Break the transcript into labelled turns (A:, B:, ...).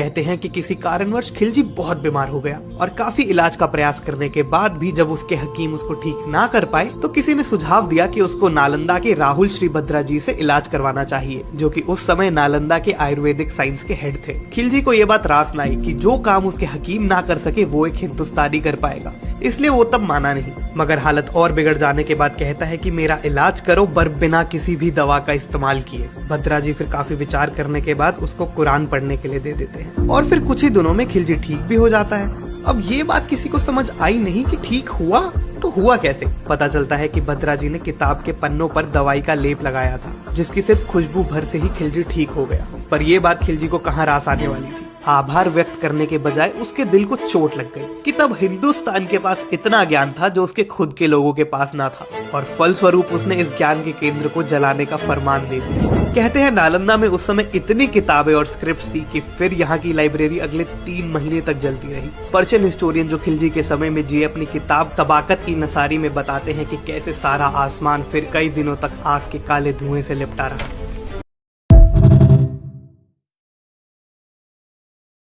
A: कहते हैं कि किसी कारणवश खिलजी बहुत बीमार हो गया और काफी इलाज का प्रयास करने के बाद भी जब उसके हकीम उसको ठीक ना कर पाए तो किसी ने सुझाव दिया कि उसको नालंदा के राहुल श्रीभद्रा जी से इलाज करवाना चाहिए, जो कि उस समय नालंदा के आयुर्वेदिक साइंस के हेड थे। खिलजी को ये बात रास न आई कि जो काम उसके हकीम ना कर सके वो एक हिंदुस्तानी कर पाएगा, इसलिए वो तब माना नहीं। मगर हालत और बिगड़ जाने के बाद कहता है कि मेरा इलाज करो पर बिना किसी भी दवा का इस्तेमाल किए। भद्रा जी फिर काफी विचार करने के बाद उसको कुरान पढ़ने के लिए दे देते हैं और फिर कुछ ही दिनों में खिलजी ठीक भी हो जाता है। अब ये बात किसी को समझ आई नहीं कि ठीक हुआ तो हुआ कैसे। पता चलता है कि भद्रा जी ने किताब के पन्नों पर दवाई का लेप लगाया था, जिसकी सिर्फ खुशबू भर से ही खिलजी ठीक हो गया। पर ये बात खिलजी को कहाँ रास आने वाली थी। आभार व्यक्त करने के बजाय उसके दिल को चोट लग गई कि तब हिंदुस्तान के पास इतना ज्ञान था जो उसके खुद के लोगों के पास ना था, और फलस्वरूप उसने इस ज्ञान के केंद्र को जलाने का फरमान दे दिया। कहते हैं नालंदा में उस समय इतनी किताबें और स्क्रिप्ट्स थी कि फिर यहाँ की लाइब्रेरी अगले 3 महीने तक जलती रही। पर्शियन हिस्टोरियन जो खिलजी के समय में जिए अपनी किताब तबाकत की नसारी में बताते हैं कि कैसे सारा आसमान फिर कई दिनों तक आग के काले धुएं से लिपटा रहा।